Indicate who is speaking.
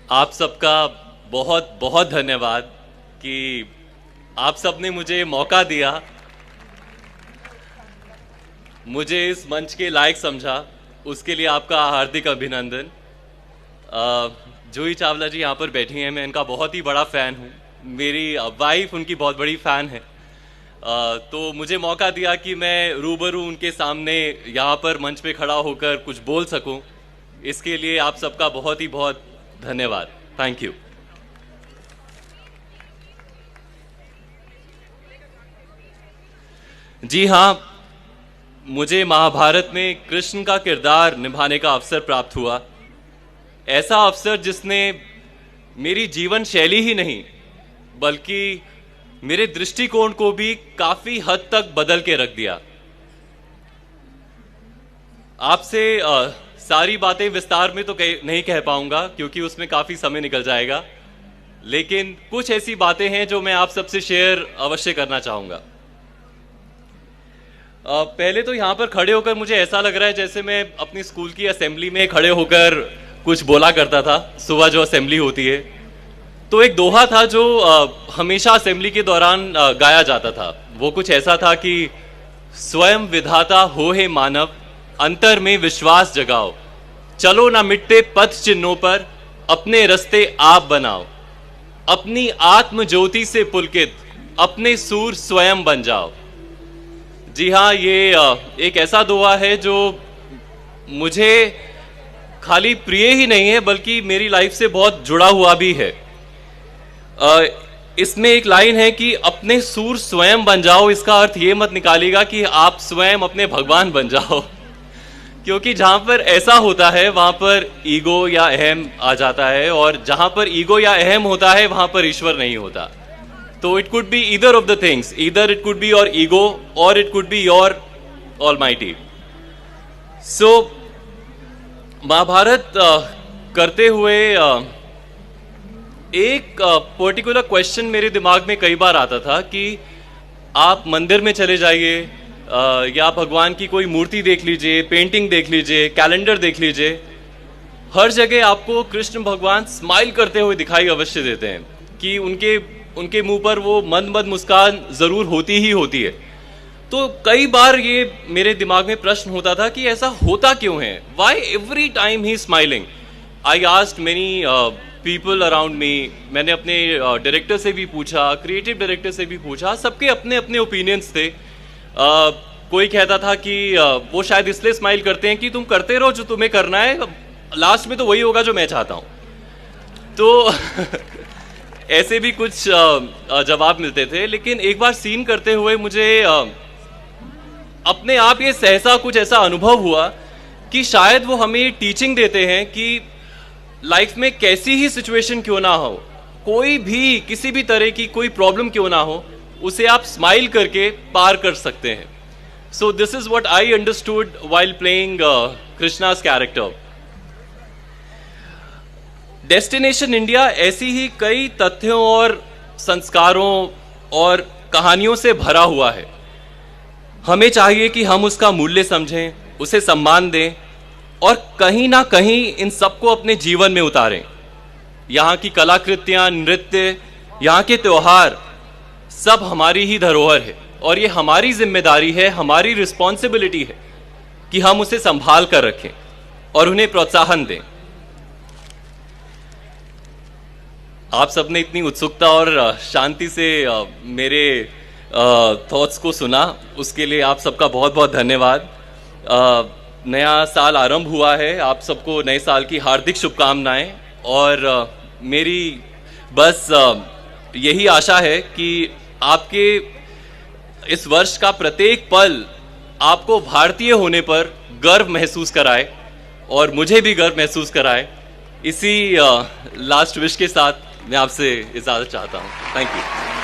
Speaker 1: आप सबका बहुत बहुत धन्यवाद कि आप सब ने मुझे मौका दिया, मुझे इस मंच के लायक समझा, उसके लिए आपका हार्दिक अभिनंदन। जूही चावला जी यहाँ पर बैठी हैं, मैं इनका बहुत ही बड़ा फ़ैन हूँ। मेरी वाइफ उनकी बहुत बड़ी फ़ैन है। तो मुझे मौका दिया कि मैं रूबरू उनके सामने यहाँ पर मंच पे खड़ा होकर कुछ बोल सकूं, इसके लिए आप सबका बहुत ही बहुत धन्यवाद। Thank you. जी हाँ, मुझे महाभारत में कृष्ण का किरदार निभाने का अवसर प्राप्त हुआ। ऐसा अवसर जिसने मेरी जीवन शैली ही नहीं बल्कि मेरे दृष्टिकोण को भी काफी हद तक बदल के रख दिया। आपसे सारी बातें विस्तार में तो नहीं कह पाऊंगा क्योंकि उसमें काफी समय निकल जाएगा, लेकिन कुछ ऐसी बातें हैं जो मैं आप सबसे शेयर अवश्य करना चाहूंगा। पहले तो यहाँ पर खड़े होकर मुझे ऐसा लग रहा है जैसे मैं अपनी स्कूल की असेंबली में खड़े होकर कुछ बोला करता था। सुबह जो असेंबली होती है तो एक दोहा था जो हमेशा असेंबली के दौरान गाया जाता था। वो कुछ ऐसा था कि स्वयं विधाता हो हे मानव, अंतर में विश्वास जगाओ, चलो ना मिटते पथ चिन्हों पर, अपने रास्ते आप बनाओ, अपनी आत्म ज्योति से पुलकित अपने सूर स्वयं बन जाओ। जी हाँ, ये एक ऐसा दोहा है जो मुझे खाली प्रिय ही नहीं है बल्कि मेरी लाइफ से बहुत जुड़ा हुआ भी है। इसमें एक लाइन है कि अपने सूर स्वयं बन जाओ। इसका अर्थ ये मत निकालिएगा कि आप स्वयं अपने भगवान बन जाओ, क्योंकि जहां पर ऐसा होता है वहां पर ईगो या अहम आ जाता है, और जहां पर ईगो या अहम होता है वहां पर ईश्वर नहीं होता। तो it could be either of the things, either it could be your ego or it could be your almighty. So Mahabharat करते हुए एक पर्टिकुलर क्वेश्चन मेरे दिमाग में कई बार आता था कि आप मंदिर में चले जाइए या भगवान की कोई मूर्ति देख लीजिए, पेंटिंग देख लीजिए, कैलेंडर देख लीजिए, हर जगह आपको कृष्ण भगवान स्माइल करते हुए दिखाई अवश्य देते हैं कि उनके मुंह पर वो मंद मंद मुस्कान जरूर होती ही होती है। तो कई बार ये मेरे दिमाग में प्रश्न होता था कि ऐसा होता क्यों है, वाई एवरी टाइम ही smiling. I asked many people around me. मैंने अपने डायरेक्टर से भी पूछा, क्रिएटिव डायरेक्टर से भी पूछा, सबके अपने अपने ओपिनियंस थे। कोई कहता था कि वो शायद इसलिए स्माइल करते हैं कि तुम करते रहो जो तुम्हें करना है, लास्ट में तो वही होगा जो मैं चाहता हूँ। तो ऐसे भी कुछ जवाब मिलते थे। लेकिन एक बार सीन करते हुए मुझे अपने आप ये सहसा कुछ ऐसा अनुभव हुआ कि शायद वो हमें टीचिंग देते हैं कि लाइफ में कैसी ही सिचुएशन क्यों ना हो, कोई भी किसी भी तरह की कोई प्रॉब्लम क्यों ना हो, उसे आप स्माइल करके पार कर सकते हैं। So this is what I understood while playing Krishna's character. Destination India ऐसी ही कई तथ्यों और संस्कारों और कहानियों से भरा हुआ है। हमें चाहिए कि हम उसका मूल्य समझें, उसे सम्मान दें और कहीं ना कहीं इन सबको अपने जीवन में उतारें। यहाँ की कलाकृतियाँ, नृत्य, यहाँ के त्योहार सब हमारी ही धरोहर है और ये हमारी जिम्मेदारी है, हमारी रिस्पॉन्सिबिलिटी है कि हम उसे संभाल कर रखें और उन्हें प्रोत्साहन दें। आप सबने इतनी उत्सुकता और शांति से मेरे थॉट्स को सुना, उसके लिए आप सबका बहुत बहुत धन्यवाद। नया साल आरंभ हुआ है, आप सबको नए साल की हार्दिक शुभकामनाएं। और मेरी बस यही आशा है कि आपके इस वर्ष का प्रत्येक पल आपको भारतीय होने पर गर्व महसूस कराए और मुझे भी गर्व महसूस कराए। इसी लास्ट विश के साथ मैं आपसे इजाज़त चाहता हूँ। Thank you.